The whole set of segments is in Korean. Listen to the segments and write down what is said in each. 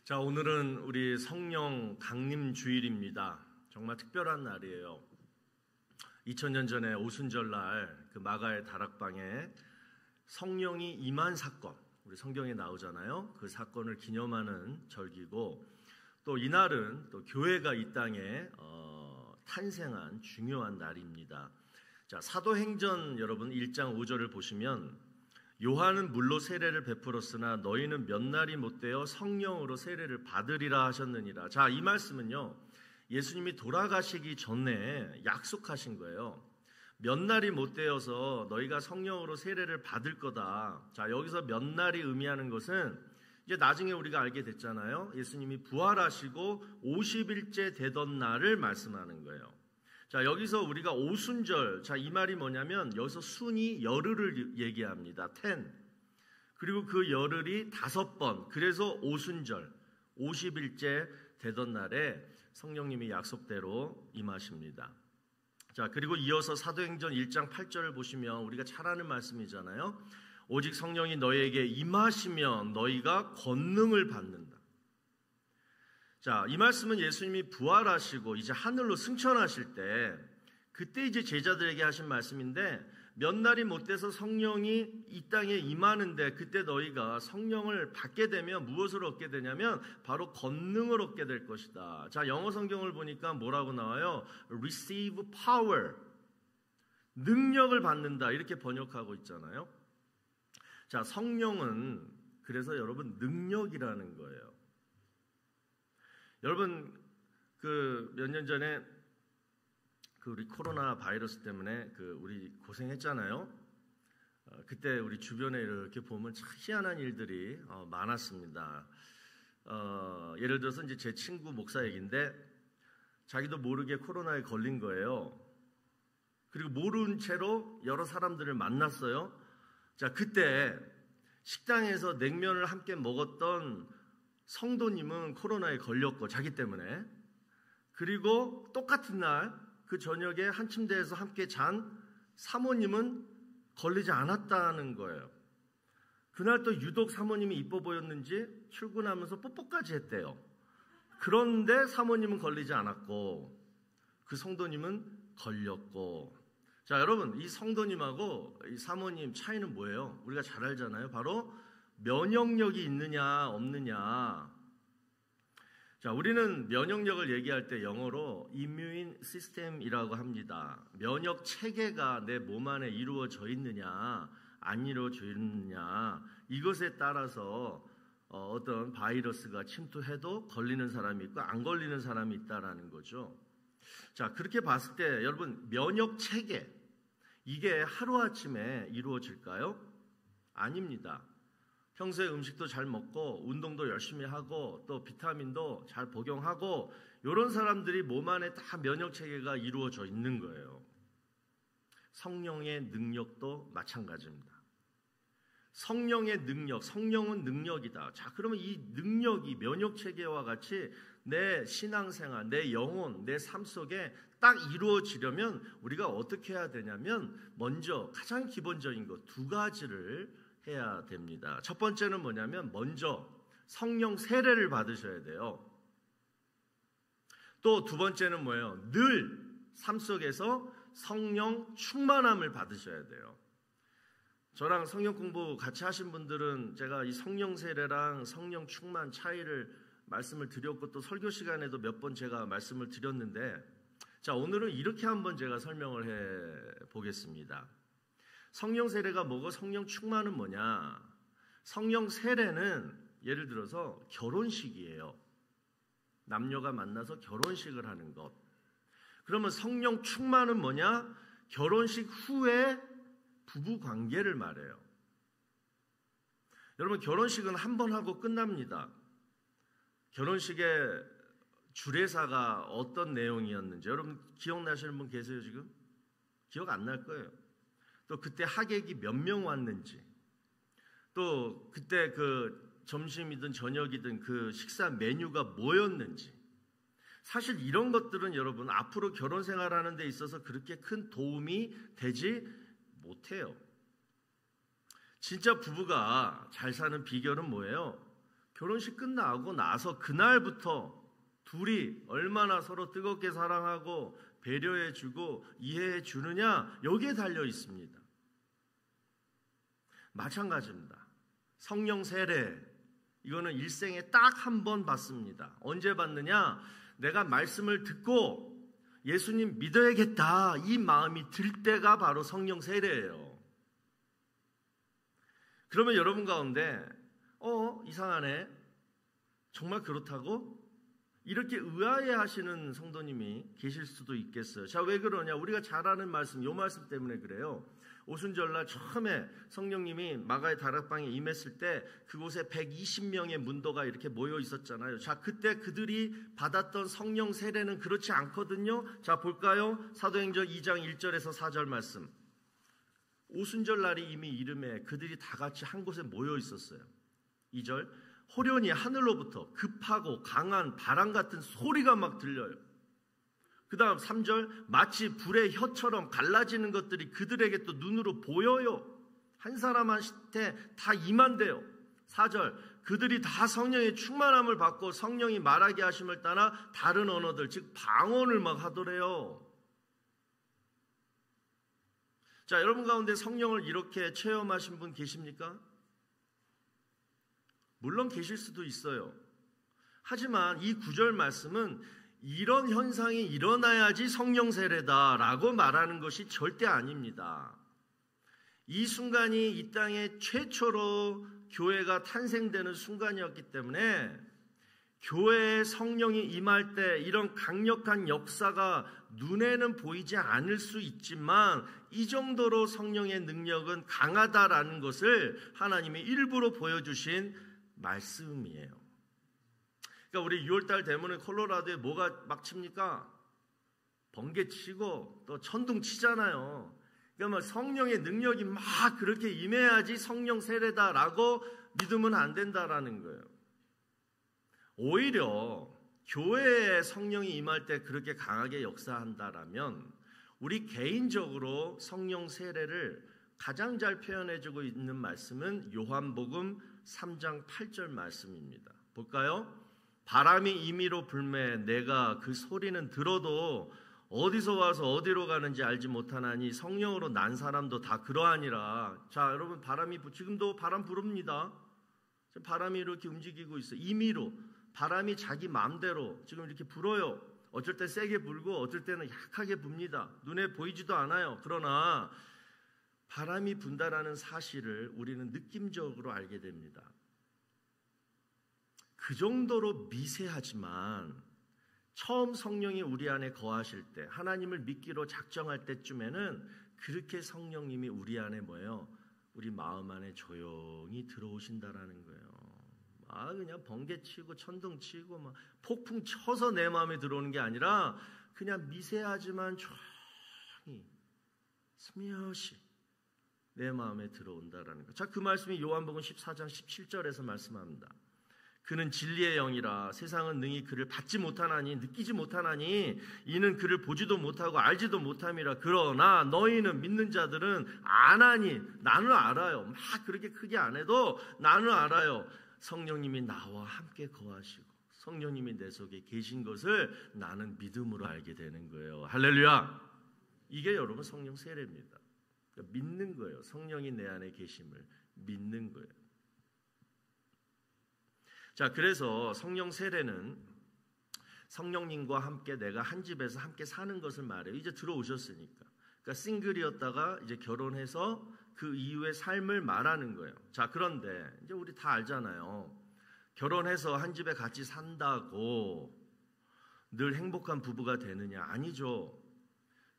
자, 오늘은 우리 성령 강림 주일입니다. 정말 특별한 날이에요. 2000년 전에 오순절날 그 마가의 다락방에 성령이 임한 사건, 우리 성경에 나오잖아요. 그 사건을 기념하는 절기고, 또 이날은 또 교회가 이 땅에 탄생한 중요한 날입니다. 자, 사도행전 여러분 1장 5절을 보시면 요한은 물로 세례를 베풀었으나 너희는 몇 날이 못되어 성령으로 세례를 받으리라 하셨느니라. 자, 이 말씀은요, 예수님이 돌아가시기 전에 약속하신 거예요. 몇 날이 못되어서 너희가 성령으로 세례를 받을 거다. 자, 여기서 몇 날이 의미하는 것은 이제 나중에 우리가 알게 됐잖아요. 예수님이 부활하시고 50일째 되던 날을 말씀하는 거예요. 자, 여기서 우리가 오순절, 자, 이 말이 뭐냐면 여기서 순이 열흘을 얘기합니다. 10. 그리고 그 열흘이 5번, 그래서 오순절, 50일째 되던 날에 성령님이 약속대로 임하십니다. 자, 그리고 이어서 사도행전 1장 8절을 보시면 우리가 잘 아는 말씀이잖아요. 오직 성령이 너희에게 임하시면 너희가 권능을 받는다. 자, 이 말씀은 예수님이 부활하시고 이제 하늘로 승천하실 때 그때 이제 제자들에게 하신 말씀인데, 몇 날이 못 돼서 성령이 이 땅에 임하는데 그때 너희가 성령을 받게 되면 무엇을 얻게 되냐면 바로 권능을 얻게 될 것이다. 자, 영어 성경을 보니까 뭐라고 나와요? Receive power, 능력을 받는다, 이렇게 번역하고 있잖아요. 자, 성령은 그래서 여러분 능력이라는 거예요. 여러분, 그 몇 년 전에 그 우리 코로나 바이러스 때문에 그 우리 고생했잖아요. 그때 우리 주변에 이렇게 보면 참 희한한 일들이 많았습니다. 예를 들어서 이제 제 친구 목사 얘기인데, 자기도 모르게 코로나에 걸린 거예요. 그리고 모른 채로 여러 사람들을 만났어요. 자, 그때 식당에서 냉면을 함께 먹었던 성도님은 코로나에 걸렸고, 자기 때문에. 그리고 똑같은 날 그 저녁에 한 침대에서 함께 잔 사모님은 걸리지 않았다는 거예요. 그날 또 유독 사모님이 이뻐 보였는지 출근하면서 뽀뽀까지 했대요. 그런데 사모님은 걸리지 않았고 그 성도님은 걸렸고. 자, 여러분, 이 성도님하고 이 사모님 차이는 뭐예요? 우리가 잘 알잖아요. 바로 면역력이 있느냐 없느냐. 자, 우리는 면역력을 얘기할 때 영어로 immune system이라고 합니다. 면역 체계가 내 몸 안에 이루어져 있느냐 안 이루어져 있느냐, 이것에 따라서 어떤 바이러스가 침투해도 걸리는 사람이 있고 안 걸리는 사람이 있다라는 거죠. 자, 그렇게 봤을 때 여러분, 면역 체계, 이게 하루아침에 이루어질까요? 아닙니다. 평소에 음식도 잘 먹고 운동도 열심히 하고 또 비타민도 잘 복용하고 이런 사람들이 몸 안에 다 면역체계가 이루어져 있는 거예요. 성령의 능력도 마찬가지입니다. 성령의 능력, 성령은 능력이다. 자, 그러면 이 능력이 면역체계와 같이 내 신앙생활, 내 영혼, 내 삶 속에 딱 이루어지려면 우리가 어떻게 해야 되냐면, 먼저 가장 기본적인 것 두 가지를 해야 됩니다. 첫 번째는 뭐냐면, 먼저 성령 세례를 받으셔야 돼요. 또 두 번째는 뭐예요? 늘 삶 속에서 성령 충만함을 받으셔야 돼요. 저랑 성령 공부 같이 하신 분들은 제가 이 성령 세례랑 성령 충만 차이를 말씀을 드렸고, 또 설교 시간에도 몇 번 제가 말씀을 드렸는데, 자, 오늘은 이렇게 한번 제가 설명을 해 보겠습니다. 성령 세례가 뭐고 성령 충만은 뭐냐? 성령 세례는 예를 들어서 결혼식이에요. 남녀가 만나서 결혼식을 하는 것. 그러면 성령 충만은 뭐냐? 결혼식 후에 부부 관계를 말해요. 여러분, 결혼식은 한 번 하고 끝납니다. 결혼식의 주례사가 어떤 내용이었는지 여러분 기억나시는 분 계세요 지금? 기억 안 날 거예요. 또 그때 하객이 몇 명 왔는지, 또 그때 그 점심이든 저녁이든 그 식사 메뉴가 뭐였는지, 사실 이런 것들은 여러분 앞으로 결혼 생활하는 데 있어서 그렇게 큰 도움이 되지 못해요. 진짜 부부가 잘 사는 비결은 뭐예요? 결혼식 끝나고 나서 그날부터 둘이 얼마나 서로 뜨겁게 사랑하고 배려해주고 이해해주느냐, 여기에 달려 있습니다. 마찬가지입니다. 성령 세례, 이거는 일생에 딱 한 번 받습니다. 언제 받느냐? 내가 말씀을 듣고 예수님 믿어야겠다, 이 마음이 들 때가 바로 성령 세례예요. 그러면 여러분 가운데 이상하네, 정말 그렇다고? 이렇게 의아해 하시는 성도님이 계실 수도 있겠어요. 자, 왜 그러냐? 우리가 잘 아는 말씀, 이 말씀 때문에 그래요. 오순절날 처음에 성령님이 마가의 다락방에 임했을 때 그곳에 120명의 문도가 이렇게 모여 있었잖아요. 자, 그때 그들이 받았던 성령 세례는 그렇지 않거든요. 자, 볼까요? 사도행전 2장 1절에서 4절 말씀. 오순절날이 이미 이름에 그들이 다 같이 한 곳에 모여 있었어요. 2절, 호련히 하늘로부터 급하고 강한 바람 같은 소리가 막 들려요. 그 다음 3절, 마치 불의 혀처럼 갈라지는 것들이 그들에게 또 눈으로 보여요. 한 사람한테 다 임한대요. 4절, 그들이 다 성령의 충만함을 받고 성령이 말하게 하심을 따라 다른 언어들, 즉 방언을 막 하더래요. 자, 여러분 가운데 성령을 이렇게 체험하신 분 계십니까? 물론 계실 수도 있어요. 하지만 이 9절 말씀은 이런 현상이 일어나야지 성령 세례다라고 말하는 것이 절대 아닙니다. 이 순간이 이 땅에 최초로 교회가 탄생되는 순간이었기 때문에 교회에 성령이 임할 때 이런 강력한 역사가 눈에는 보이지 않을 수 있지만 이 정도로 성령의 능력은 강하다라는 것을 하나님이 일부러 보여주신 말씀이에요. 그러니까 우리 6월달 되면은 콜로라도에 뭐가 막 칩니까? 번개 치고 또 천둥 치잖아요. 그러니까 성령의 능력이 막 그렇게 임해야지 성령 세례다라고 믿으면 안 된다라는 거예요. 오히려 교회에 성령이 임할 때 그렇게 강하게 역사한다라면 우리 개인적으로 성령 세례를 가장 잘 표현해주고 있는 말씀은 요한복음 3장 8절 말씀입니다. 볼까요? 바람이 임의로 불매 내가 그 소리는 들어도 어디서 와서 어디로 가는지 알지 못하나니 성령으로 난 사람도 다 그러하니라. 자, 여러분, 바람이 지금도 바람 부릅니다. 바람이 이렇게 움직이고 있어요. 임의로 바람이 자기 마음대로 지금 이렇게 불어요. 어쩔 때 세게 불고 어쩔 때는 약하게 붑니다. 눈에 보이지도 않아요. 그러나 바람이 분다라는 사실을 우리는 느낌적으로 알게 됩니다. 그 정도로 미세하지만 처음 성령이 우리 안에 거하실 때, 하나님을 믿기로 작정할 때쯤에는 그렇게 성령님이 우리 안에 뭐예요? 우리 마음 안에 조용히 들어오신다라는 거예요. 그냥 번개치고 천둥치고 막 폭풍 쳐서 내 마음에 들어오는 게 아니라 그냥 미세하지만 조용히 스며시 내 마음에 들어온다라는 거. 자, 그 말씀이 요한복음 14장 17절에서 말씀합니다. 그는 진리의 영이라 세상은 능히 그를 받지 못하나니 느끼지 못하나니 이는 그를 보지도 못하고 알지도 못함이라. 그러나 너희는 믿는 자들은 아나니, 나는 알아요. 막 그렇게 크게 안 해도 나는 알아요. 성령님이 나와 함께 거하시고 성령님이 내 속에 계신 것을 나는 믿음으로 알게 되는 거예요. 할렐루야. 이게 여러분 성령 세례입니다. 그러니까 믿는 거예요. 성령이 내 안에 계심을 믿는 거예요. 자, 그래서 성령 세례는 성령님과 함께 내가 한 집에서 함께 사는 것을 말해요. 이제 들어오셨으니까. 그러니까 싱글이었다가 이제 결혼해서 그 이후의 삶을 말하는 거예요. 자, 그런데 이제 우리 다 알잖아요. 결혼해서 한 집에 같이 산다고 늘 행복한 부부가 되느냐? 아니죠.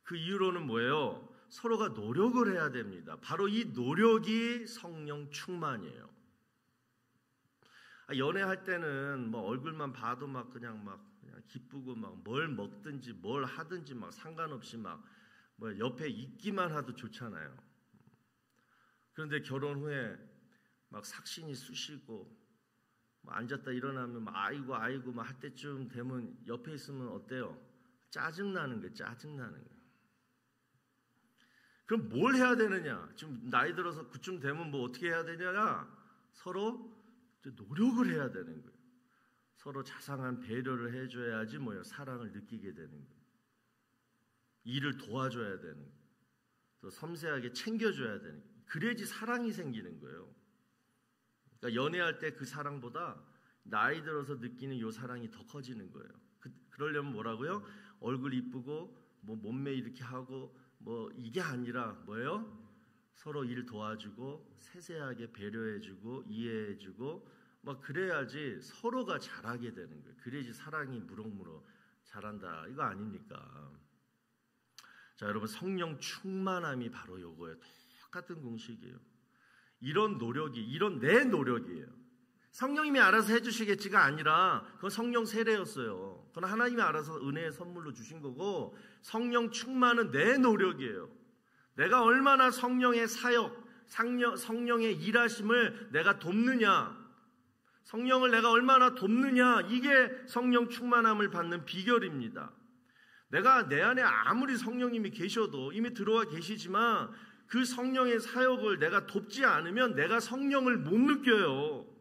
그 이유로는 뭐예요? 서로가 노력을 해야 됩니다. 바로 이 노력이 성령 충만이에요. 연애할 때는 뭐 얼굴만 봐도 막 그냥 기쁘고 막 뭘 먹든지 뭘 하든지 막 상관없이 막 뭐 옆에 있기만 해도 좋잖아요. 그런데 결혼 후에 막 삭신이 쑤시고 막 앉았다 일어나면 막 아이고 막 할 때쯤 되면 옆에 있으면 어때요? 짜증나는 거예요. 짜증나는 거예요. 그럼 뭘 해야 되느냐? 지금 나이 들어서 그쯤 되면 뭐 어떻게 해야 되냐? 서로 노력을 해야 되는 거예요. 서로 자상한 배려를 해줘야지 사랑을 느끼게 되는 거예요. 일을 도와줘야 되는 거예요. 또 섬세하게 챙겨줘야 되는 거예요. 그래야지 사랑이 생기는 거예요. 그러니까 연애할 때 그 사랑보다 나이 들어서 느끼는 요 사랑이 더 커지는 거예요. 그러려면 뭐라고요? 얼굴 이쁘고 몸매 이렇게 하고 이게 아니라 뭐예요? 서로 일 도와주고 세세하게 배려해주고 이해해주고 그래야지 서로가 잘하게 되는 거예요. 그래야지 사랑이 무럭무럭 자란다. 이거 아닙니까? 자, 여러분, 성령 충만함이 바로 요거예요. 똑같은 공식이에요. 이런 내 노력이에요. 성령님이 알아서 해주시겠지가 아니라 그건 성령 세례였어요. 그건 하나님이 알아서 은혜의 선물로 주신 거고, 성령 충만은 내 노력이에요. 내가 얼마나 성령의 사역, 성령의 일하심을 내가 돕느냐, 성령을 내가 얼마나 돕느냐, 이게 성령 충만함을 받는 비결입니다. 내가 내 안에 아무리 성령님이 계셔도 이미 들어와 계시지만 그 성령의 사역을 내가 돕지 않으면 내가 성령을 못 느껴요.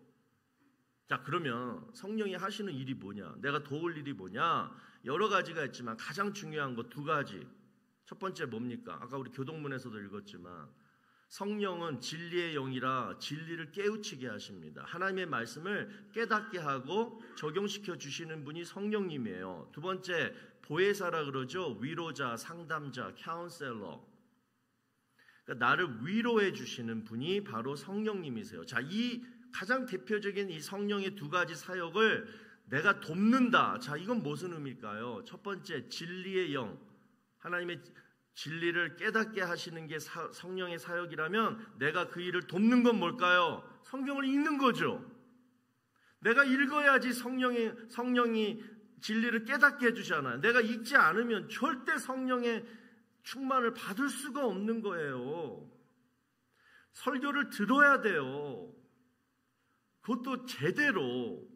자, 그러면 성령이 하시는 일이 뭐냐? 내가 도울 일이 뭐냐? 여러 가지가 있지만 가장 중요한 거 두 가지. 첫 번째 뭡니까? 아까 우리 교동문에서도 읽었지만 성령은 진리의 영이라 진리를 깨우치게 하십니다. 하나님의 말씀을 깨닫게 하고 적용시켜 주시는 분이 성령님이에요. 두 번째, 보혜사라 그러죠. 위로자, 상담자, 카운셀러. 그러니까 나를 위로해 주시는 분이 바로 성령님이세요. 자, 이 가장 대표적인 이 성령의 두 가지 사역을 내가 돕는다. 자, 이건 무슨 의미일까요? 첫 번째, 진리의 영. 하나님의 진리를 깨닫게 하시는 게 성령의 사역이라면 내가 그 일을 돕는 건 뭘까요? 성경을 읽는 거죠. 내가 읽어야지 성령이 진리를 깨닫게 해주잖아요. 내가 읽지 않으면 절대 성령의 충만을 받을 수가 없는 거예요. 설교를 들어야 돼요. 그것도 제대로.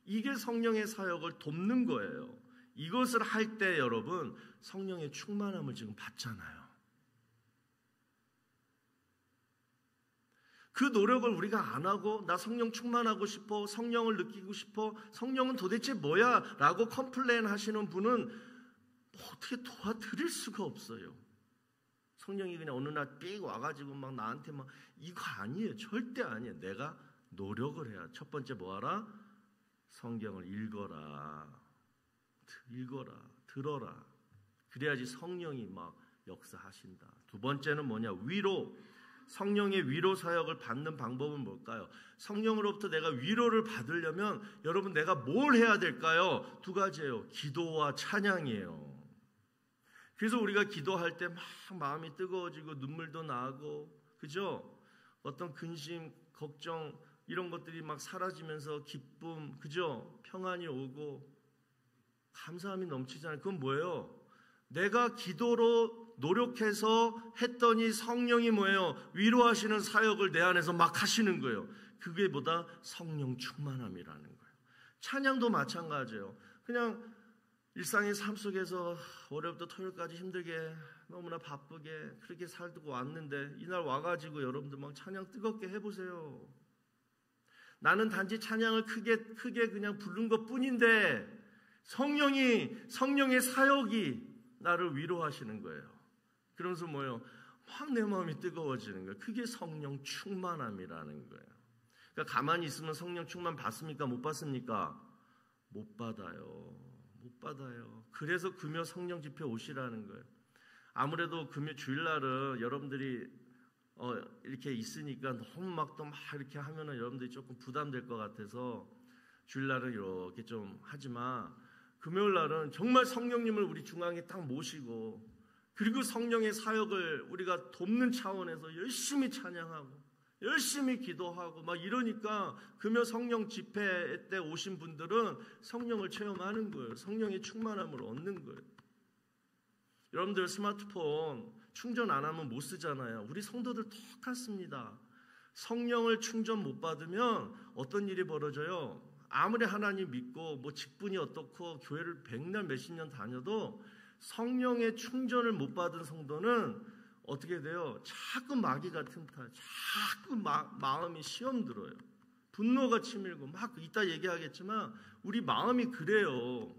이게 성령의 사역을 돕는 거예요. 이것을 할 때 여러분 성령의 충만함을 지금 받잖아요. 그 노력을 우리가 안 하고 나 성령 충만하고 싶어, 성령을 느끼고 싶어, 성령은 도대체 뭐야? 라고 컴플레인 하시는 분은 어떻게 도와드릴 수가 없어요. 성령이 그냥 어느 날 삑 와가지고 막 나한테 이거 아니에요. 절대 아니에요. 내가 노력을 해야. 첫 번째 뭐하라? 성경을 읽어라. 들어라. 그래야지 성령이 막 역사하신다. 두 번째는 뭐냐? 위로. 성령의 위로 사역을 받는 방법은 뭘까요? 성령으로부터 내가 위로를 받으려면 여러분 내가 뭘 해야 될까요? 두 가지예요. 기도와 찬양이에요. 그래서 우리가 기도할 때 막 마음이 뜨거워지고 눈물도 나고, 그죠? 어떤 근심, 걱정 이런 것들이 막 사라지면서 기쁨, 그죠? 평안이 오고 감사함이 넘치잖아요. 그건 뭐예요? 내가 기도로 노력해서 했더니 성령이 뭐예요? 위로하시는 사역을 내 안에서 막 하시는 거예요. 그게 뭐다? 성령 충만함이라는 거예요. 찬양도 마찬가지예요. 그냥 일상의 삶 속에서 월요일부터 토요일까지 힘들게 너무나 바쁘게 그렇게 살고 왔는데 이날 와가지고 여러분들 막 찬양 뜨겁게 해보세요. 나는 단지 찬양을 크게 그냥 부른 것뿐인데 성령의 사역이 나를 위로하시는 거예요. 그러면서 뭐예요? 막 내 마음이 뜨거워지는 거예요. 그게 성령 충만함이라는 거예요. 그러니까 가만히 있으면 성령 충만 받습니까? 못 받습니까? 못 받아요. 그래서 금요 성령 집회 오시라는 거예요. 아무래도 금요 주일날은 여러분들이 이렇게 있으니까 너무 막 이렇게 하면은 여러분들이 조금 부담될 것 같아서 주일날은 이렇게 좀 하지만 금요일 날은 정말 성령님을 우리 중앙에 딱 모시고 그리고 성령의 사역을 우리가 돕는 차원에서 열심히 찬양하고 열심히 기도하고 막 이러니까 금요 성령 집회 때 오신 분들은 성령을 체험하는 거예요. 성령의 충만함을 얻는 거예요. 여러분들 스마트폰 충전 안 하면 못 쓰잖아요. 우리 성도들 똑같습니다. 성령을 충전 못 받으면 어떤 일이 벌어져요? 아무리 하나님 믿고 뭐 직분이 어떻고 교회를 백날 몇십 년 다녀도 성령의 충전을 못 받은 성도는 어떻게 돼요? 자꾸 마귀가 틈타요. 자꾸 마음이 시험 들어요. 분노가 치밀고 막 이따 얘기하겠지만 우리 마음이 그래요.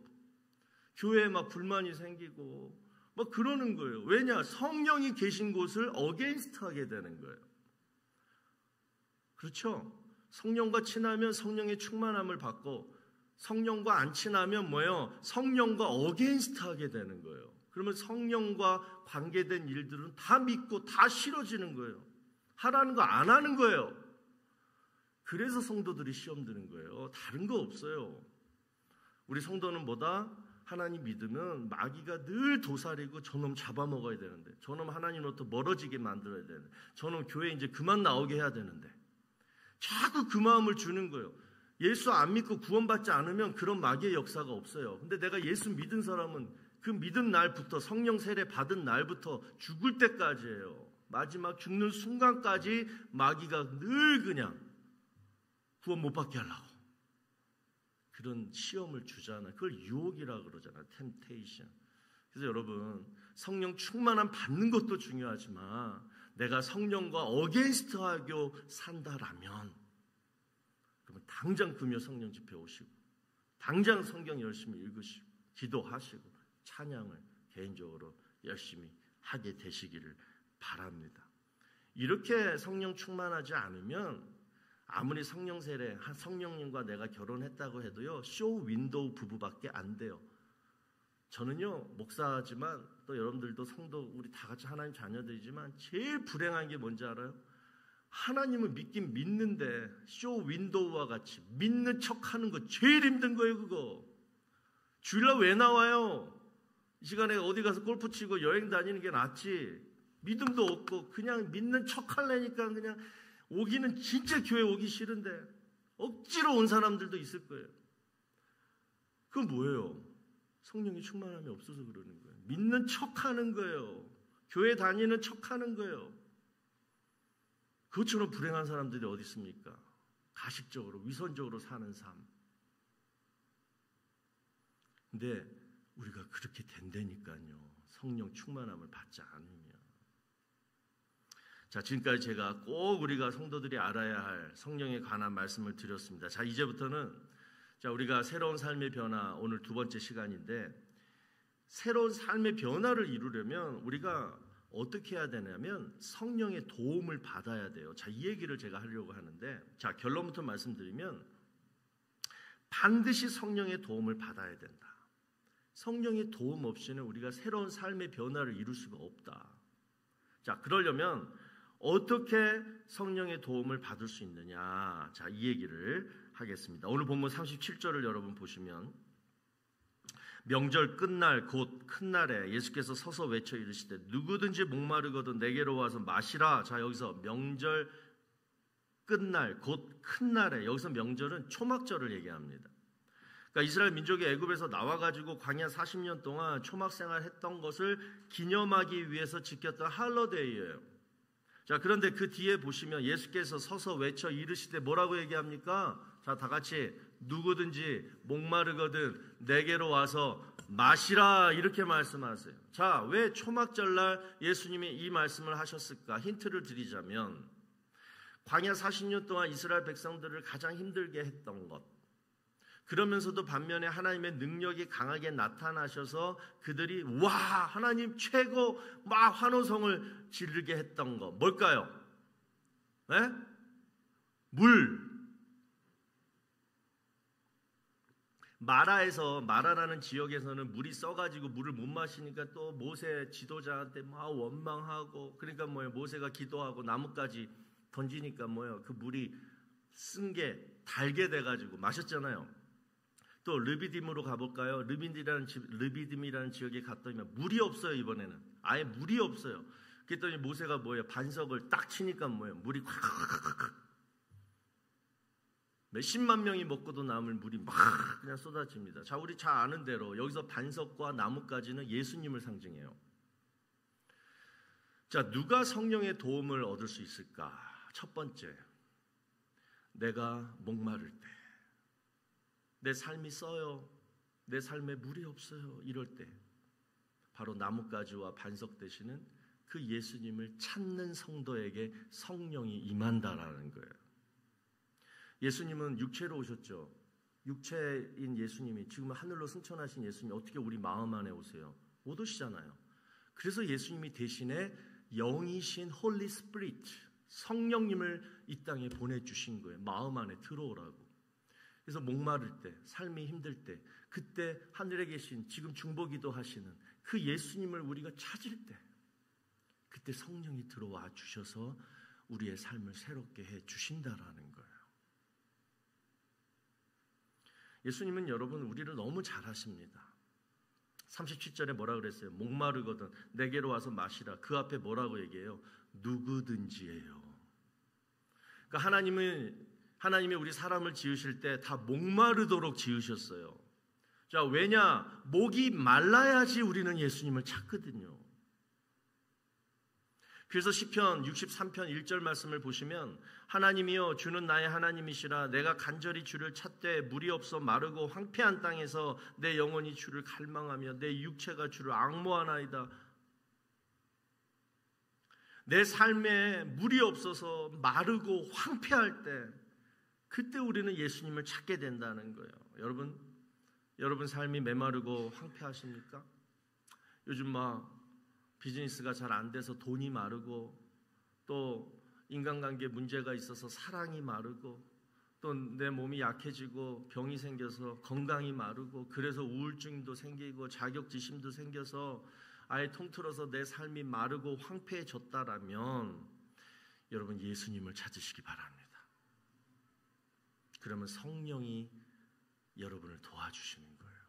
교회에 막 불만이 생기고 막 그러는 거예요. 왜냐? 성령이 계신 곳을 어게인스트하게 되는 거예요. 그렇죠? 성령과 친하면 성령의 충만함을 받고 성령과 안 친하면 뭐예요? 성령과 어게인스트하게 되는 거예요. 그러면 성령과 관계된 일들은 다 믿고 다 싫어지는 거예요. 하라는 거 안 하는 거예요. 그래서 성도들이 시험 드는 거예요. 다른 거 없어요. 우리 성도는 뭐다? 하나님 믿으면 마귀가 늘 도사리고 저놈 잡아먹어야 되는데, 저놈 하나님으로부터 멀어지게 만들어야 되는데, 저놈 교회 이제 그만 나오게 해야 되는데 자꾸 그 마음을 주는 거예요. 예수 안 믿고 구원받지 않으면 그런 마귀의 역사가 없어요. 근데 내가 예수 믿은 사람은 그 믿은 날부터, 성령 세례 받은 날부터 죽을 때까지예요. 마지막 죽는 순간까지 마귀가 늘 그냥 구원 못 받게 하려고 그런 시험을 주잖아요. 그걸 유혹이라고 그러잖아요. 템테이션. 그래서 여러분, 성령 충만함 받는 것도 중요하지만 내가 성령과 어게인스트하게 산다라면 그러면 당장 금요 성령 집회 오시고 당장 성경 열심히 읽으시고 기도하시고 찬양을 개인적으로 열심히 하게 되시기를 바랍니다. 이렇게 성령 충만하지 않으면 아무리 성령 세례, 성령님과 내가 결혼했다고 해도요, 쇼 윈도우 부부밖에 안 돼요. 저는요, 목사지만 또 여러분들도 성도, 우리 다 같이 하나님 자녀들이지만 제일 불행한 게 뭔지 알아요? 하나님을 믿긴 믿는데 쇼 윈도우와 같이 믿는 척하는 거 제일 힘든 거예요. 그거 주일날 왜 나와요? 이 시간에 어디 가서 골프 치고 여행 다니는 게 낫지. 믿음도 없고 그냥 믿는 척하려니까 그냥 오기는 진짜 교회 오기 싫은데 억지로 온 사람들도 있을 거예요. 그건 뭐예요? 성령의 충만함이 없어서 그러는 거예요. 믿는 척하는 거예요. 교회 다니는 척하는 거예요. 그것처럼 불행한 사람들이 어디 있습니까? 가식적으로, 위선적으로 사는 삶. 근데 우리가 그렇게 된다니까요. 성령 충만함을 받지 않으면. 자, 지금까지 제가 꼭 우리가 성도들이 알아야 할 성령에 관한 말씀을 드렸습니다. 자, 이제부터는 우리가 새로운 삶의 변화, 오늘 두 번째 시간인데, 새로운 삶의 변화를 이루려면 우리가 어떻게 해야 되냐면 성령의 도움을 받아야 돼요. 자, 이 얘기를 제가 하려고 하는데, 자, 결론부터 말씀드리면 반드시 성령의 도움을 받아야 된다. 성령의 도움 없이는 우리가 새로운 삶의 변화를 이룰 수가 없다. 자, 그러려면 어떻게 성령의 도움을 받을 수 있느냐? 자, 이 얘기를 하겠습니다. 오늘 본문 37절을 여러분 보시면, 명절 끝날 곧 큰 날에 예수께서 서서 외쳐 이르시되 누구든지 목마르거든 내게로 와서 마시라. 자, 여기서 명절 끝날 곧 큰 날에, 여기서 명절은 초막절을 얘기합니다. 그러니까 이스라엘 민족이 애굽에서 나와가지고 광야 40년 동안 초막 생활했던 것을 기념하기 위해서 지켰던 할러데이예요. 자, 그런데 그 뒤에 보시면 예수께서 서서 외쳐 이르시되 뭐라고 얘기합니까? 자, 다 같이 누구든지 목마르거든 내게로 와서 마시라, 이렇게 말씀하세요. 자, 왜 초막절날 예수님이 이 말씀을 하셨을까? 힌트를 드리자면 광야 40년 동안 이스라엘 백성들을 가장 힘들게 했던 것, 그러면서도 반면에 하나님의 능력이 강하게 나타나셔서 그들이 와 하나님 최고 막 환호성을 지르게 했던 거 뭘까요? 네? 물. 마라라는 지역에서는 물이 써가지고 물을 못 마시니까 또 모세 지도자한테 막 원망하고, 그러니까 뭐예요? 모세가 기도하고 나뭇가지 던지니까 뭐예요? 그 물이 쓴 게 달게 돼가지고 마셨잖아요. 또 르비딤으로 가볼까요? 르비딤이라는 지역에 갔더니 물이 없어요. 이번에는 아예 물이 없어요. 그랬더니 모세가 뭐예요? 반석을 딱 치니까 뭐예요? 물이 콱 몇십만 명이 먹고도 남을 물이 막 그냥 쏟아집니다. 자, 우리 잘 아는 대로 여기서 반석과 나뭇가지는 예수님을 상징해요. 자, 누가 성령의 도움을 얻을 수 있을까? 첫 번째, 내가 목마를 때, 내 삶이 써요, 내 삶에 물이 없어요, 이럴 때 바로 나뭇가지와 반석 되시는 그 예수님을 찾는 성도에게 성령이 임한다라는 거예요. 예수님은 육체로 오셨죠. 육체인 예수님이, 지금 하늘로 승천하신 예수님이 어떻게 우리 마음 안에 오세요? 못 오시잖아요. 그래서 예수님이 대신에 영이신 홀리 스피릿, 성령님을 이 땅에 보내주신 거예요. 마음 안에 들어오라고. 그래서 목마를 때, 삶이 힘들 때, 그때 하늘에 계신, 지금 중보기도 하시는 그 예수님을 우리가 찾을 때, 그때 성령이 들어와 주셔서 우리의 삶을 새롭게 해 주신다라는 거예요. 예수님은 여러분 우리를 너무 잘 하십니다. 37절에 뭐라 그랬어요? 목마르거든 내게로 와서 마시라. 그 앞에 뭐라고 얘기해요? 누구든지예요. 그러니까 하나님이 우리 사람을 지으실 때 다 목마르도록 지으셨어요. 자, 왜냐? 목이 말라야지 우리는 예수님을 찾거든요. 그래서 시편 63편 1절 말씀을 보시면 하나님이여 주는 나의 하나님이시라. 내가 간절히 주를 찾되 물이 없어 마르고 황폐한 땅에서 내 영혼이 주를 갈망하며 내 육체가 주를 앙모하나이다. 내 삶에 물이 없어서 마르고 황폐할 때, 그때 우리는 예수님을 찾게 된다는 거예요. 여러분 삶이 메마르고 황폐하십니까? 요즘 막 비즈니스가 잘 안 돼서 돈이 마르고, 또 인간관계 문제가 있어서 사랑이 마르고, 또 내 몸이 약해지고 병이 생겨서 건강이 마르고, 그래서 우울증도 생기고 자격지심도 생겨서 아예 통틀어서 내 삶이 마르고 황폐해졌다라면 여러분 예수님을 찾으시기 바랍니다. 그러면 성령이 여러분을 도와주시는 거예요.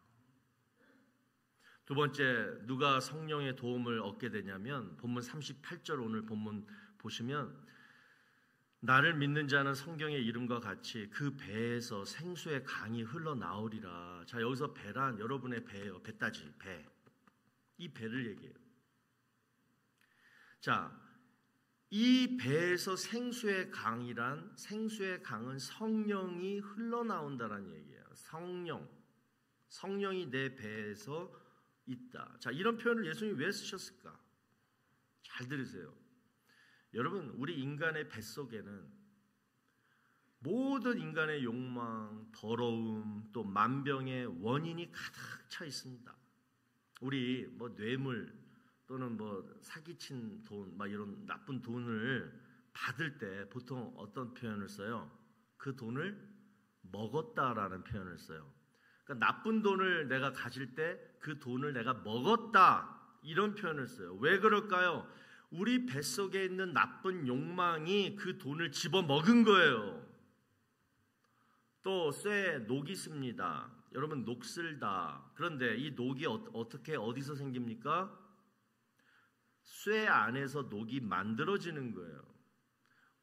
두 번째, 누가 성령의 도움을 얻게 되냐면 본문 38절 오늘 본문 보시면 나를 믿는 자는 성경의 이름과 같이 그 배에서 생수의 강이 흘러나오리라. 자, 여기서 배란 여러분의 배예요. 배따지, 배. 이 배를 얘기해요. 자, 이 배에서 생수의 강이란, 생수의 강은 성령이 흘러나온다는 얘기예요. 성령이 내 배에서 있다. 자, 이런 표현을 예수님이 왜 쓰셨을까? 잘 들으세요. 여러분, 우리 인간의 뱃속에는 모든 인간의 욕망, 더러움, 또 만병의 원인이 가득 차 있습니다. 우리 뭐 뇌물 또는 뭐 사기친 돈, 막 이런 나쁜 돈을 받을 때 보통 어떤 표현을 써요? 그 돈을 먹었다라는 표현을 써요. 그러니까 나쁜 돈을 내가 가질 때 그 돈을 내가 먹었다, 이런 표현을 써요. 왜 그럴까요? 우리 뱃속에 있는 나쁜 욕망이 그 돈을 집어먹은 거예요. 또 쇠에 녹이 씁니다. 여러분, 녹슬다. 그런데 이 녹이 어떻게 어디서 생깁니까? 쇠 안에서 녹이 만들어지는 거예요.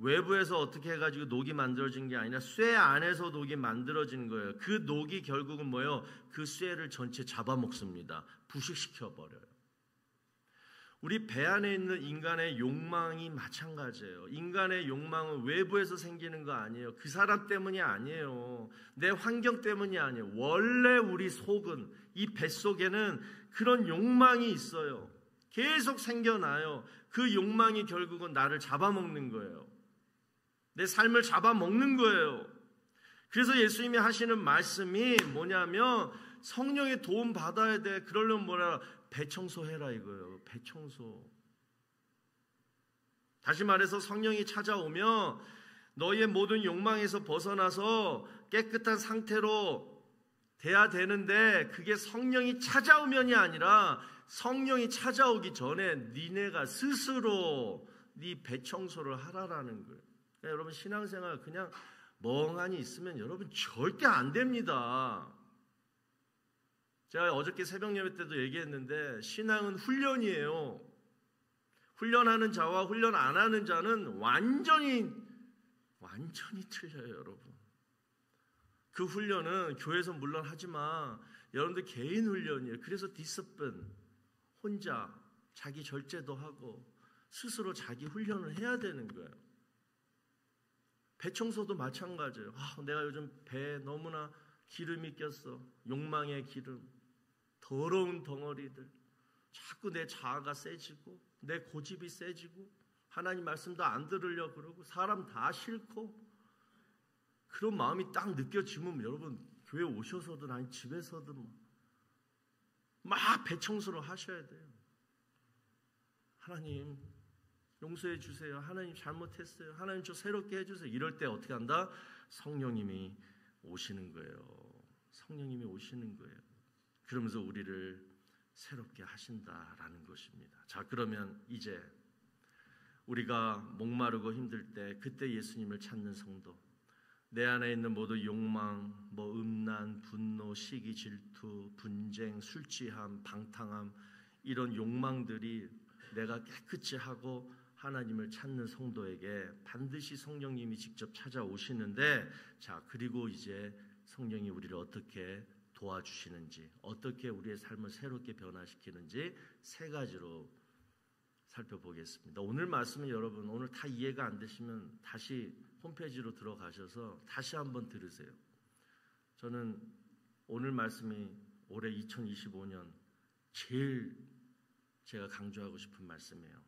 외부에서 어떻게 해가지고 녹이 만들어진 게 아니라 쇠 안에서 녹이 만들어지는 거예요. 그 녹이 결국은 뭐예요? 그 쇠를 전체 잡아먹습니다. 부식시켜버려요. 우리 배 안에 있는 인간의 욕망이 마찬가지예요. 인간의 욕망은 외부에서 생기는 거 아니에요. 그 사람 때문이 아니에요. 내 환경 때문이 아니에요. 원래 우리 속은, 이 뱃속에는 그런 욕망이 있어요. 계속 생겨나요. 그 욕망이 결국은 나를 잡아먹는 거예요. 내 삶을 잡아먹는 거예요. 그래서 예수님이 하시는 말씀이 뭐냐면 성령의 도움 받아야 돼. 그러려면 뭐라? 배청소해라 이거예요. 배청소. 다시 말해서 성령이 찾아오면 너의 모든 욕망에서 벗어나서 깨끗한 상태로 돼야 되는데, 그게 성령이 찾아오면이 아니라 성령이 찾아오기 전에 니네가 스스로 네 배청소를 하라라는 거예요. 그러니까 여러분, 신앙생활 그냥 멍하니 있으면 여러분 절대 안 됩니다. 제가 어저께 새벽 예배 때도 얘기했는데 신앙은 훈련이에요. 훈련하는 자와 훈련 안 하는 자는 완전히 틀려요, 여러분. 그 훈련은 교회에서 물론 하지만 여러분들 개인 훈련이에요. 그래서 디스플린, 혼자 자기 절제도 하고 스스로 자기 훈련을 해야 되는 거예요. 배 청소도 마찬가지예요. 내가 요즘 배에 너무나 기름이 꼈어. 욕망의 기름, 더러운 덩어리들. 자꾸 내 자아가 세지고 내 고집이 세지고 하나님 말씀도 안 들으려고 그러고 사람 다 싫고 그런 마음이 딱 느껴지면 여러분 교회 오셔서든 아니 집에서든 막 배청소를 하셔야 돼요. 하나님 용서해 주세요. 하나님 잘못했어요. 하나님 저 새롭게 해주세요. 이럴 때 어떻게 한다? 성령님이 오시는 거예요. 성령님이 오시는 거예요. 그러면서 우리를 새롭게 하신다라는 것입니다. 자, 그러면 이제 우리가 목마르고 힘들 때 그때 예수님을 찾는 성도, 내 안에 있는 모든 욕망, 음란, 분노, 시기, 질투, 분쟁, 술 취함, 방탕함, 이런 욕망들이 내가 깨끗이 하고 하나님을 찾는 성도에게 반드시 성령님이 직접 찾아오시는데, 자, 그리고 이제 성령이 우리를 어떻게 도와주시는지, 어떻게 우리의 삶을 새롭게 변화시키는지 세 가지로 살펴보겠습니다. 오늘 말씀은 여러분 오늘 다 이해가 안 되시면 다시 홈페이지로 들어가셔서 다시 한번 들으세요. 저는 오늘 말씀이 올해 2025년 제일 제가 강조하고 싶은 말씀이에요.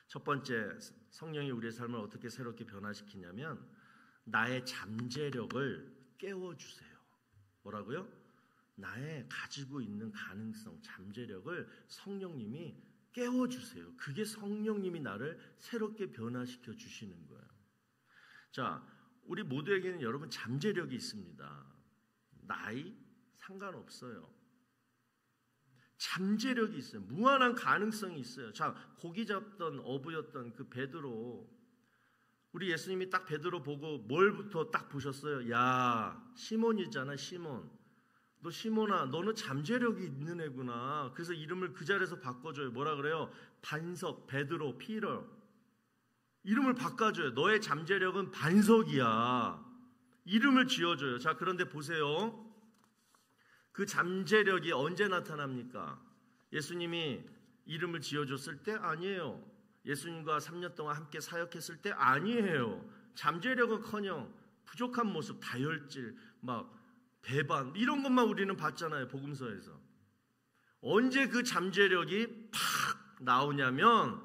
첫 번째, 성령이 우리의 삶을 어떻게 새롭게 변화시키냐면 나의 잠재력을 깨워주세요. 뭐라고요? 나의 가지고 있는 가능성, 잠재력을 성령님이 깨워주세요. 그게 성령님이 나를 새롭게 변화시켜 주시는 거예요. 자, 우리 모두에게는 여러분 잠재력이 있습니다. 나이 상관없어요. 잠재력이 있어요. 무한한 가능성이 있어요. 자, 고기 잡던 어부였던 그 베드로, 우리 예수님이 딱 베드로 보고 뭘부터 딱 보셨어요? 야, 시몬이잖아, 시몬. 너 시몬아, 너는 잠재력이 있는 애구나. 그래서 이름을 그 자리에서 바꿔줘요. 뭐라 그래요? 반석, 베드로, 피터. 이름을 바꿔줘요. 너의 잠재력은 반석이야. 이름을 지어줘요. 자, 그런데 보세요. 그 잠재력이 언제 나타납니까? 예수님이 이름을 지어줬을 때? 아니에요. 예수님과 3년 동안 함께 사역했을 때? 아니에요. 잠재력은커녕 부족한 모습, 다혈질, 배반, 이런 것만 우리는 봤잖아요. 복음서에서. 언제 그 잠재력이 팍 나오냐면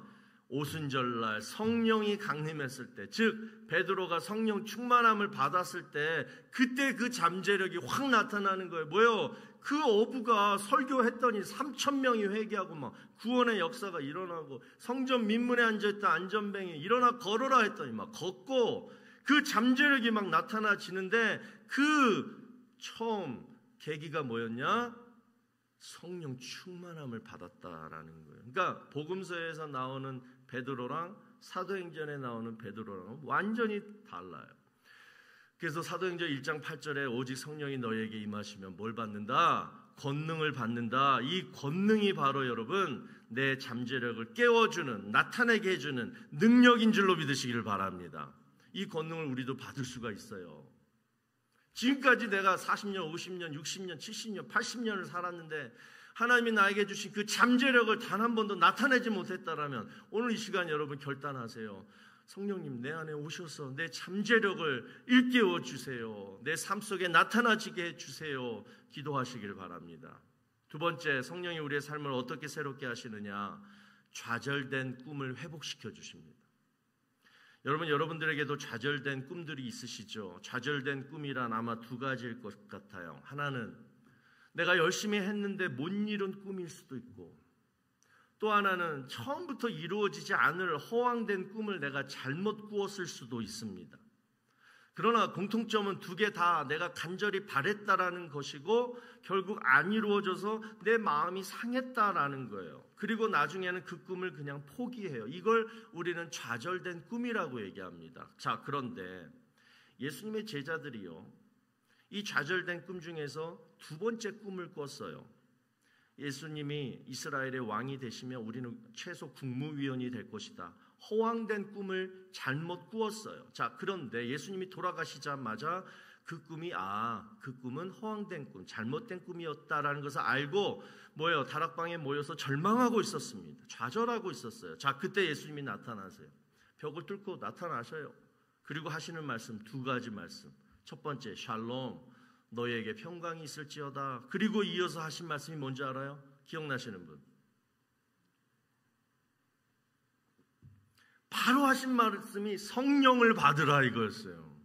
오순절날 성령이 강림했을 때, 즉 베드로가 성령 충만함을 받았을 때, 그때 그 잠재력이 확 나타나는 거예요. 뭐예요? 그 어부가 설교했더니 3,000명이 회개하고 구원의 역사가 일어나고, 성전 민문에 앉아있던 안전뱅이 일어나 걸어라 했더니 걷고, 그 잠재력이 나타나지는데 그 처음 계기가 뭐였냐? 성령 충만함을 받았다라는 거예요. 그러니까 복음서에서 나오는 베드로랑 사도행전에 나오는 베드로랑은 완전히 달라요. 그래서 사도행전 1장 8절에 오직 성령이 너에게 임하시면 뭘 받는다? 권능을 받는다. 이 권능이 바로 여러분 내 잠재력을 깨워주는, 나타내게 해주는 능력인 줄로 믿으시기를 바랍니다. 이 권능을 우리도 받을 수가 있어요. 지금까지 내가 40년, 50년, 60년, 70년, 80년을 살았는데 하나님이 나에게 주신 그 잠재력을 단 한 번도 나타내지 못했다라면 오늘 이 시간 여러분 결단하세요. 성령님 내 안에 오셔서 내 잠재력을 일깨워 주세요. 내 삶 속에 나타나지게 해주세요. 기도하시길 바랍니다. 두 번째, 성령이 우리의 삶을 어떻게 새롭게 하시느냐? 좌절된 꿈을 회복시켜 주십니다. 여러분들에게도 좌절된 꿈들이 있으시죠? 좌절된 꿈이란 아마 두 가지일 것 같아요. 하나는 내가 열심히 했는데 못 이룬 꿈일 수도 있고, 또 하나는 처음부터 이루어지지 않을 허황된 꿈을 내가 잘못 꾸었을 수도 있습니다. 그러나 공통점은 두 개 다 내가 간절히 바랬다라는 것이고 결국 안 이루어져서 내 마음이 상했다라는 거예요. 그리고 나중에는 그 꿈을 그냥 포기해요. 이걸 우리는 좌절된 꿈이라고 얘기합니다. 자, 그런데 예수님의 제자들이요, 이 좌절된 꿈 중에서 두 번째 꿈을 꿨어요. 예수님이 이스라엘의 왕이 되시면 우리는 최소 국무위원이 될 것이다. 허황된 꿈을 잘못 꾸었어요. 자, 그런데 예수님이 돌아가시자마자 그 꿈이 그 꿈은 허황된 꿈, 잘못된 꿈이었다라는 것을 알고 뭐예요? 다락방에 모여서 절망하고 있었습니다. 좌절하고 있었어요. 자, 그때 예수님이 나타나세요. 벽을 뚫고 나타나셔요. 그리고 하시는 말씀 두 가지 말씀. 첫 번째, 샬롬, 너희에게 평강이 있을지어다. 그리고 이어서 하신 말씀이 뭔지 알아요? 기억나시는 분? 바로 하신 말씀이 성령을 받으라 이거였어요.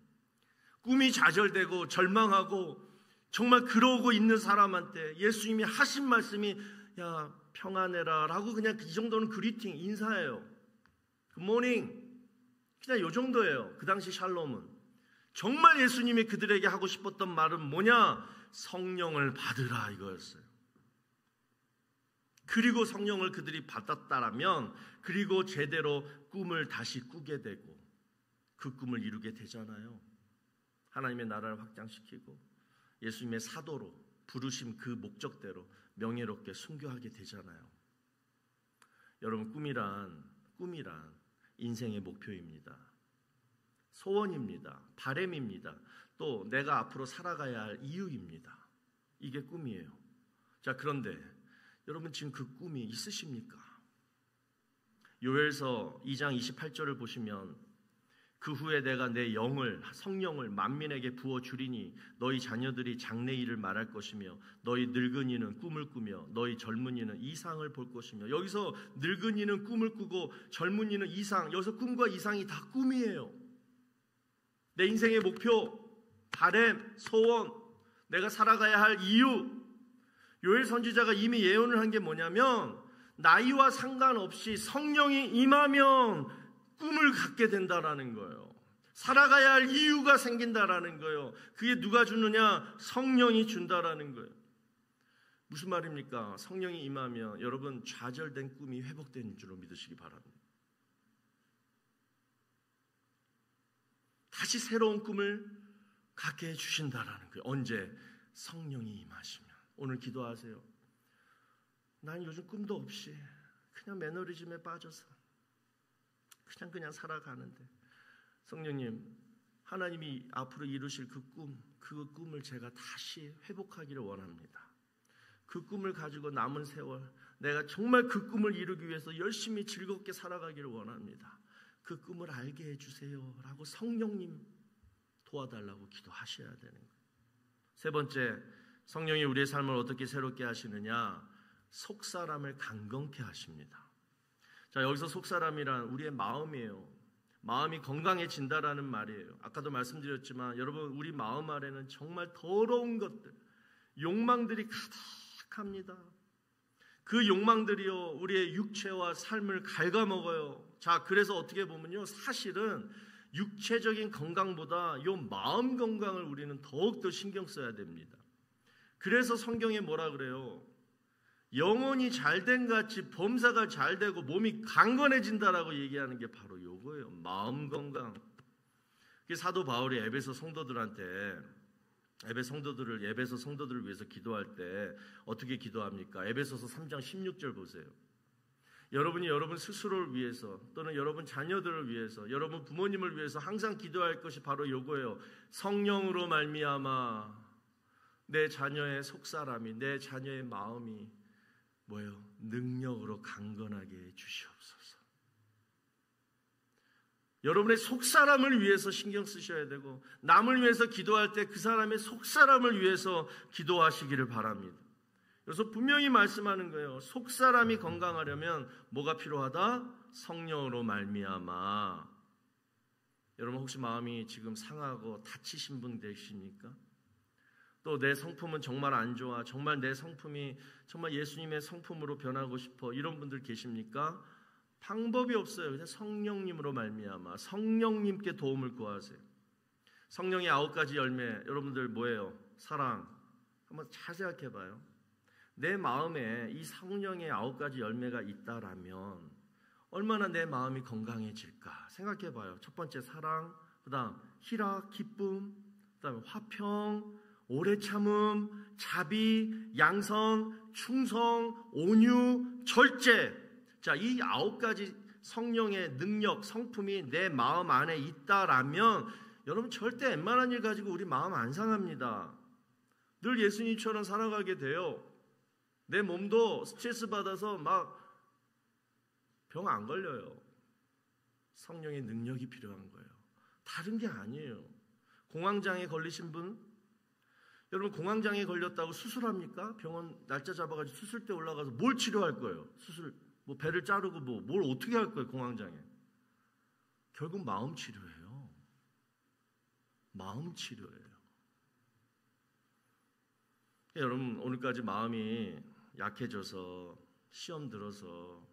꿈이 좌절되고 절망하고 정말 그러고 있는 사람한테 예수님이 하신 말씀이 야 평안해라 라고 그냥 이 정도는 그리팅 인사예요. 굿모닝 그냥 이 정도예요. 그 당시 샬롬은. 정말 예수님이 그들에게 하고 싶었던 말은 뭐냐? 성령을 받으라 이거였어요. 그리고 성령을 그들이 받았다라면 그리고 제대로 꿈을 다시 꾸게 되고 그 꿈을 이루게 되잖아요. 하나님의 나라를 확장시키고 예수님의 사도로 부르심 그 목적대로 명예롭게 순교하게 되잖아요. 여러분 꿈이란 인생의 목표입니다. 소원입니다. 바람입니다. 또 내가 앞으로 살아가야 할 이유입니다. 이게 꿈이에요. 자, 그런데 여러분 지금 그 꿈이 있으십니까? 요엘서 2장 28절을 보시면 그 후에 내가 내 성령을 만민에게 부어주리니 너희 자녀들이 장래일을 말할 것이며 너희 늙은이는 꿈을 꾸며 너희 젊은이는 이상을 볼 것이며 여기서 늙은이는 꿈을 꾸고 젊은이는 이상 여기서 꿈과 이상이 다 꿈이에요. 내 인생의 목표, 바람, 소원, 내가 살아가야 할 이유 요엘 선지자가 이미 예언을 한 게 뭐냐면 나이와 상관없이 성령이 임하면 꿈을 갖게 된다라는 거예요. 살아가야 할 이유가 생긴다라는 거예요. 그게 누가 주느냐? 성령이 준다라는 거예요. 무슨 말입니까? 성령이 임하면 여러분 좌절된 꿈이 회복되는 줄로 믿으시기 바랍니다. 다시 새로운 꿈을 갖게 해주신다라는 거예요. 언제? 성령이 임하시면. 오늘 기도하세요. 난 요즘 꿈도 없이 그냥 매너리즘에 빠져서 그냥 살아가는데 성령님 하나님이 앞으로 이루실 그 꿈을 제가 다시 회복하기를 원합니다. 그 꿈을 가지고 남은 세월 내가 정말 그 꿈을 이루기 위해서 열심히 즐겁게 살아가기를 원합니다. 그 꿈을 알게 해주세요 라고 성령님 도와달라고 기도하셔야 되는 거예요. 세 번째, 성령이 우리의 삶을 어떻게 새롭게 하시느냐? 속사람을 강건케 하십니다. 자, 여기서 속사람이란 우리의 마음이에요. 마음이 건강해진다라는 말이에요. 아까도 말씀드렸지만 여러분 우리 마음 아래는 정말 더러운 것들, 욕망들이 가득합니다. 그 욕망들이요 우리의 육체와 삶을 갉아먹어요. 자, 그래서 어떻게 보면요 사실은 육체적인 건강보다 이 마음 건강을 우리는 더욱더 신경 써야 됩니다. 그래서 성경에 뭐라 그래요? 영혼이 잘된 같이 범사가 잘되고 몸이 강건해진다라고 얘기하는 게 바로 이거예요. 마음 건강. 사도 바울이 에베소 성도들을 위해서 기도할 때 어떻게 기도합니까? 에베소서 3장 16절 보세요. 여러분이 여러분 스스로를 위해서 또는 여러분 자녀들을 위해서 여러분 부모님을 위해서 항상 기도할 것이 바로 이거예요. 성령으로 말미암아 내 자녀의 속사람이 내 자녀의 마음이 뭐예요? 능력으로 강건하게 해주시옵소서. 여러분의 속사람을 위해서 신경 쓰셔야 되고 남을 위해서 기도할 때 그 사람의 속사람을 위해서 기도하시기를 바랍니다. 그래서 분명히 말씀하는 거예요. 속사람이 건강하려면 뭐가 필요하다? 성령으로 말미암아. 여러분 혹시 마음이 지금 상하고 다치신 분 계십니까? 또 내 성품은 정말 안 좋아. 정말 내 성품이 정말 예수님의 성품으로 변하고 싶어. 이런 분들 계십니까? 방법이 없어요. 그냥 성령님으로 말미암아 성령님께 도움을 구하세요. 성령의 9가지 열매 여러분들 뭐예요? 사랑. 한번 잘 생각해 봐요. 내 마음에 이 성령의 9가지 열매가 있다라면 얼마나 내 마음이 건강해질까 생각해 봐요. 첫 번째 사랑, 그 다음 희락, 기쁨, 그 다음에 화평, 오래 참음, 자비, 양선, 충성, 온유, 절제. 자, 이 9가지 성령의 능력, 성품이 내 마음 안에 있다라면 여러분 절대 웬만한 일 가지고 우리 마음 안 상합니다. 늘 예수님처럼 살아가게 돼요. 내 몸도 스트레스 받아서 막 병 안 걸려요. 성령의 능력이 필요한 거예요. 다른 게 아니에요. 공황장애 걸리신 분? 여러분 공황장애 걸렸다고 수술합니까? 병원 날짜 잡아가지고 수술대 올라가서 뭘 치료할 거예요? 수술, 뭐 배를 자르고 뭘 어떻게 할 거예요? 공황장애. 결국 마음 치료예요. 마음 치료예요. 여러분, 오늘까지 마음이 약해져서 시험 들어서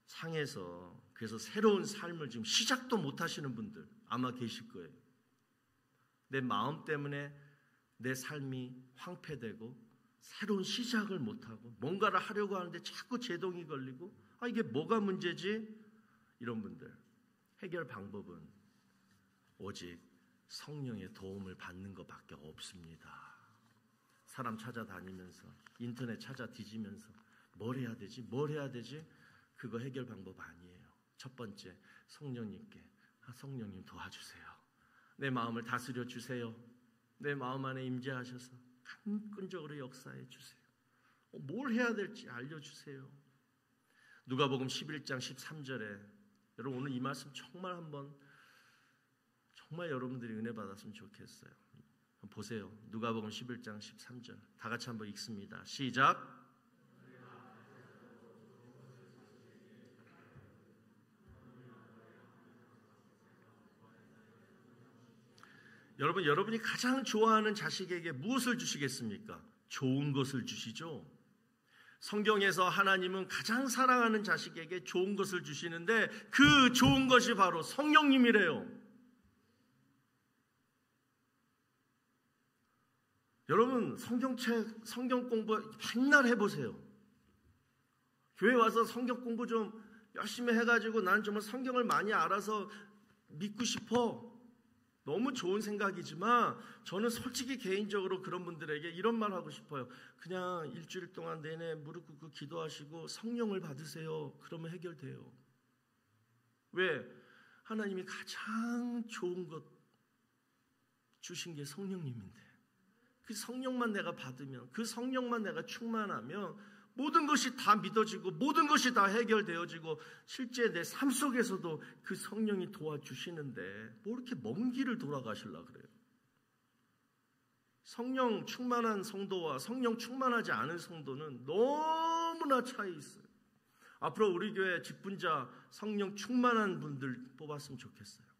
상해서 그래서 새로운 삶을 지금 시작도 못 하시는 분들 아마 계실 거예요. 내 마음 때문에 내 삶이 황폐되고 새로운 시작을 못하고 뭔가를 하려고 하는데 자꾸 제동이 걸리고 이게 뭐가 문제지? 이런 분들 해결 방법은 오직 성령의 도움을 받는 것밖에 없습니다. 사람 찾아다니면서 인터넷 찾아 뒤지면서 뭘 해야 되지? 그거 해결 방법 아니에요. 첫 번째, 성령님께 성령님 도와주세요. 내 마음을 다스려 주세요. 내 마음 안에 임재하셔서 끈적으로 역사해 주세요. 뭘 해야 될지 알려주세요. 누가복음 11장 13절에 여러분 오늘 이 말씀 정말 여러분들이 은혜 받았으면 좋겠어요. 보세요. 누가복음 11장 13절 다 같이 한번 읽습니다. 시작. 여러분이 가장 좋아하는 자식에게 무엇을 주시겠습니까? 좋은 것을 주시죠. 성경에서 하나님은 가장 사랑하는 자식에게 좋은 것을 주시는데 그 좋은 것이 바로 성령님이래요. 여러분 성경책, 성경 공부 맨날 해보세요. 교회 와서 성경 공부 좀 열심히 해가지고 난 정말 성경을 많이 알아서 믿고 싶어. 너무 좋은 생각이지만 저는 솔직히 개인적으로 그런 분들에게 이런 말 하고 싶어요. 그냥 일주일 동안 내내 무릎 꿇고 기도하시고 성령을 받으세요. 그러면 해결돼요. 왜? 하나님이 가장 좋은 것 주신 게 성령님인데 그 성령만 내가 받으면 그 성령만 내가 충만하면 모든 것이 다 믿어지고 모든 것이 다 해결되어지고 실제 내 삶 속에서도 그 성령이 도와주시는데 뭐 이렇게 먼 길을 돌아가시려고 그래요. 성령 충만한 성도와 성령 충만하지 않은 성도는 너무나 차이 있어요. 앞으로 우리 교회 직분자 성령 충만한 분들 뽑았으면 좋겠어요.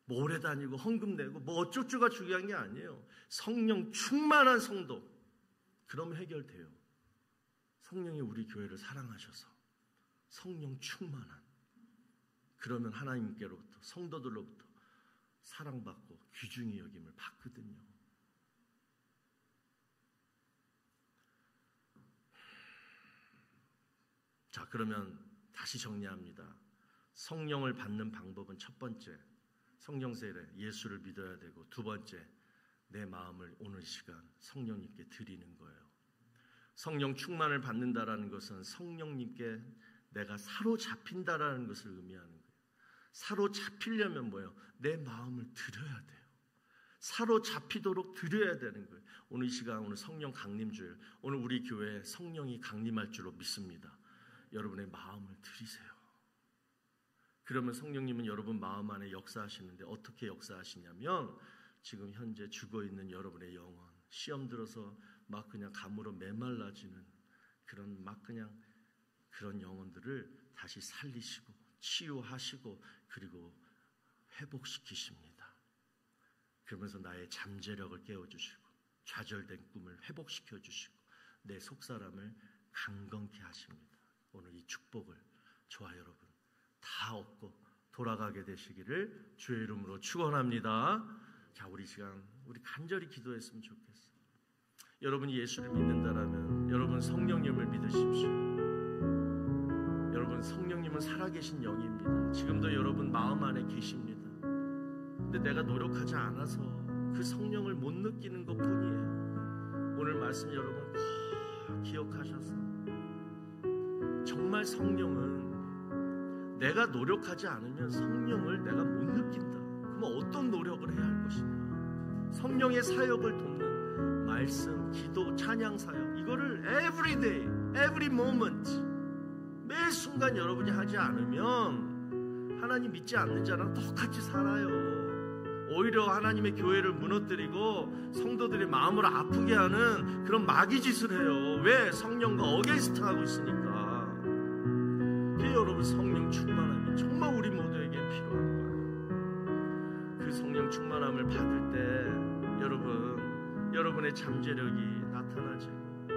뭐 오래 다니고 헌금 내고 뭐 어쩌고가 중요한 게 아니에요. 성령 충만한 성도 그러면 해결돼요. 성령이 우리 교회를 사랑하셔서 성령 충만한 그러면 하나님께로부터 성도들로부터 사랑받고 귀중히 여김을 받거든요. 자, 그러면 다시 정리합니다. 성령을 받는 방법은 첫 번째, 성령 세례, 예수를 믿어야 되고 두 번째, 내 마음을 오늘 시간 성령님께 드리는 거예요. 성령 충만을 받는다라는 것은 성령님께 내가 사로잡힌다라는 것을 의미하는 거예요. 사로잡히려면 뭐예요? 내 마음을 드려야 돼요. 사로잡히도록 드려야 되는 거예요. 오늘 이 시간 오늘 성령 강림주일, 오늘 우리 교회에 성령이 강림할 줄로 믿습니다. 여러분의 마음을 드리세요. 그러면 성령님은 여러분 마음 안에 역사하시는데 어떻게 역사하시냐면 지금 현재 죽어있는 여러분의 영혼, 시험 들어서 막 그냥 감으로 메말라지는 그런 막 그냥 그런 영혼들을 다시 살리시고 치유하시고 그리고 회복시키십니다. 그러면서 나의 잠재력을 깨워주시고 좌절된 꿈을 회복시켜 주시고 내 속사람을 강건케 하십니다. 오늘 이 축복을 저와 여러분 다 얻고 돌아가게 되시기를 주의 이름으로 축원합니다. 자, 우리 시간 우리 간절히 기도했으면 좋겠어요. 여러분이 예수를 믿는다라면 여러분 성령님을 믿으십시오. 여러분 성령님은 살아계신 영입니다. 지금도 여러분 마음 안에 계십니다. 근데 내가 노력하지 않아서 그 성령을 못 느끼는 것뿐이에요. 오늘 말씀 여러분 꼭 기억하셔서 정말 성령은 내가 노력하지 않으면 성령을 내가 못 느낀다. 그럼 어떤 노력을 해야 할 것이냐? 성령의 사역을 돕는 말씀, 기도, 찬양 사역 이거를 every day, every moment 매 순간 여러분이 하지 않으면 하나님 믿지 않는 자랑 똑같이 살아요. 오히려 하나님의 교회를 무너뜨리고 성도들의 마음을 아프게 하는 그런 마귀 짓을 해요. 왜? 성령과 어게인스트 하고 있으니까. 여러분 성령 충만함이 정말 우리 모두에게 필요한 거예요. 그 성령 성령 충만함을 받을 때 여러분의 잠재력이 나타나지고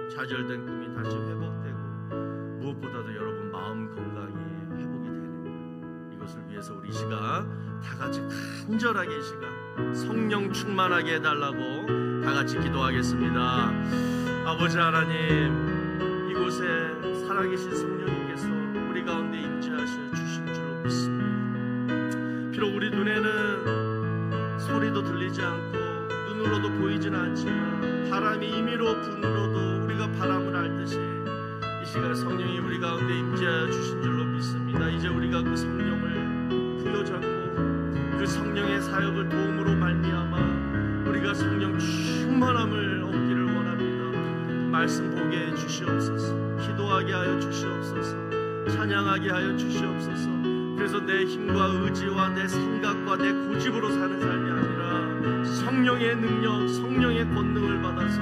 좌절된 꿈이 다시 회복되고 무엇보다도 여러분 마음 건강이 회복이 되는 거예요. 이것을 위해서 우리 이 시간 다 같이 간절하게 이 시간 성령 충만하게 해달라고 다 같이 기도하겠습니다. 아버지 하나님, 이곳에 살아계신 성령님께서 우리 가운데 임재하셔 주신 줄로 믿습니다. 비록 우리 눈에는 소리도 들리지 않고 눈으로도 보이지는 않지만 바람이 임의로 분으로도 우리가 바람을 알듯이 이 시간 성령이 우리 가운데 임재하여 주신 줄로 믿습니다. 이제 우리가 그 성령을 부여잡고 그 성령의 사역을 도움으로 말미암아 우리가 성령 충만함을 얻기를 원합니다. 말씀 보게 해 주시옵소서. 기도하게 하여 주시옵소서. 찬양하게 하여 주시옵소서. 그래서 내 힘과 의지와 내 생각과 내 고집으로 사는 삶이 아니라 성령의 능력, 성령의 권능을 받아서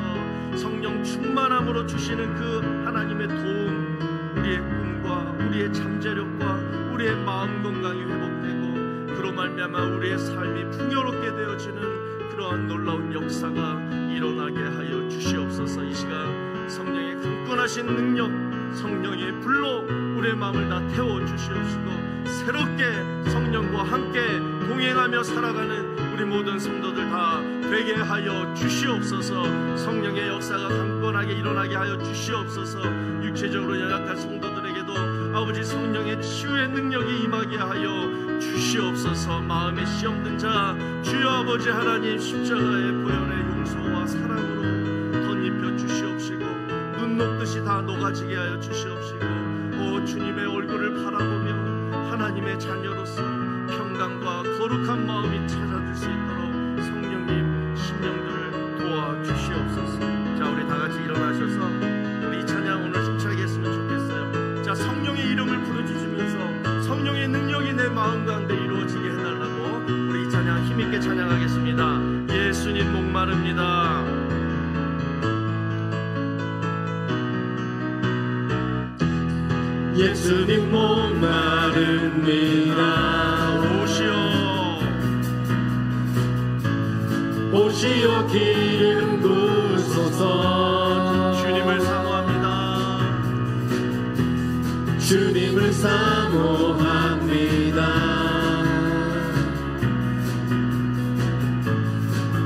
성령 충만함으로 주시는 그 하나님의 도움, 우리의 꿈과 우리의 잠재력과 우리의 마음 건강이 회복되고 그로 말미암아 우리의 삶이 풍요롭게 되어지는 그러한 놀라운 역사가 일어나게 하여 주시옵소서. 이 시간 성령의 강권하신 능력, 성령의 불로 우리의 마음을 다 태워 주시옵시고 새롭게 성령과 함께 동행하며 살아가는 우리 모든 성도들 다 되게 하여 주시옵소서. 성령의 역사가 강건하게 일어나게 하여 주시옵소서. 육체적으로 연약한 성도들에게도 아버지 성령의 치유의 능력이 임하게 하여 주시옵소서. 마음에 시험 든 자 주여 아버지 하나님 십자가의 보혈의 용서와 사랑으로 덧입혀 주시옵시고 눈 녹듯이 다 녹아지게 하여 주시옵시고 오 주님의 얼굴을 바라보며 하나님의 자녀로서 평강과 거룩한 마음이 찾아들 수 있도록 성령님 심령들을 도와주시옵소서. 자, 우리 다 같이 일어나셔서 우리 찬양 오늘 힘차게 했으면 좋겠어요. 자, 성령의 이름을 부르짖으면서 성령의 능력이 내 마음 가운데 이루어지게 해달라고 우리 이 찬양 힘있게 찬양하겠습니다. 예수님 목마릅니다. 예수님 목마릅니다. 오시오 기름 부으소서. 주님을 사모합니다. 주님을 사모합니다.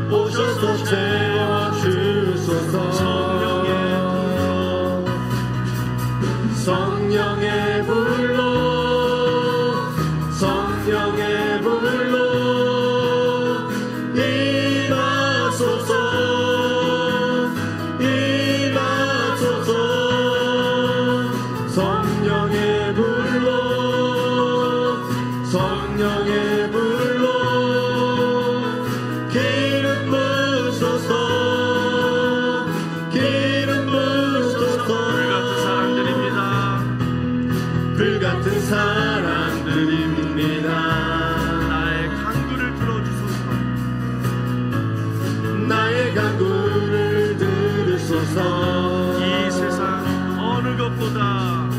오셔서 채워주소서. 성령의 불로 성령의 불로 임하소서. 임하소서. 성령의 불로 성령의 불로 기름 부으소서. 기름 부으소서. 불같은 사람들입니다. 나의 간구를 들어주소서. 나의 간구를 들으소서. 이 세상 어느 것보다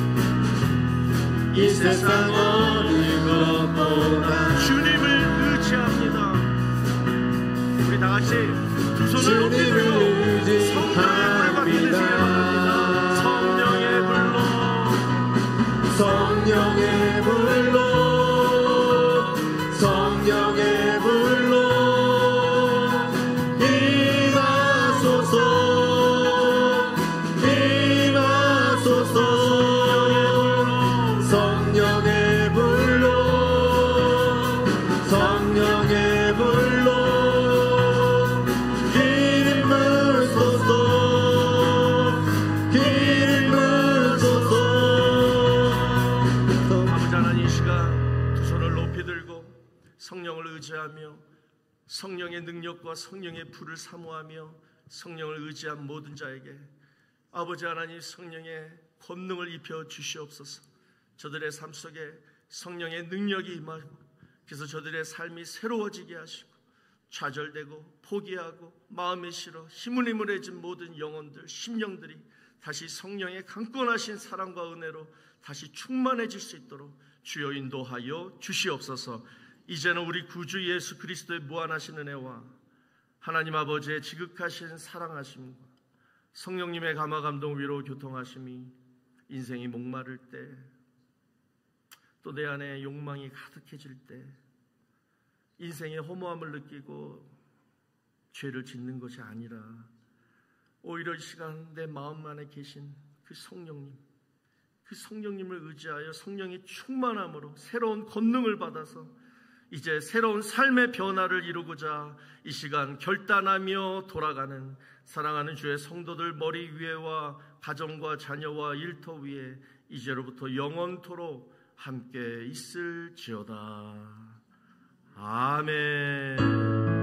이 세상 어느 것보다 주님을 의지합니다. 우리 다 같이 두 손을 높이 들고 성령의 불로 성령의 불로 성령의 불로 임하소서. 임하소서. 성령의 불로 성령의 불로 기름 부으소서. 기름 부으소서. 성령을 의지하며 성령의 능력과 성령의 불을 사모하며 성령을 의지한 모든 자에게 아버지 하나님 성령의 권능을 입혀 주시옵소서. 저들의 삶 속에 성령의 능력이 임하고 그래서 저들의 삶이 새로워지게 하시고 좌절되고 포기하고 마음에 실어 희물희물해진 모든 영혼들 심령들이 다시 성령의 강권하신 사랑과 은혜로 다시 충만해질 수 있도록 주여 인도하여 주시옵소서. 이제는 우리 구주 예수 그리스도의 무한하신 은혜와 하나님 아버지의 지극하신 사랑하심과 성령님의 감화 감동 위로 교통하심이 인생이 목마를 때, 또 내 안에 욕망이 가득해질 때, 인생의 허무함을 느끼고 죄를 짓는 것이 아니라 오히려 이 시간 내 마음 안에 계신 그 성령님을 의지하여 성령의 충만함으로 새로운 권능을 받아서 이제 새로운 삶의 변화를 이루고자 이 시간 결단하며 돌아가는 사랑하는 주의 성도들 머리 위에와 가정과 자녀와 일터 위에 이제로부터 영원토록 함께 있을지어다. 아멘.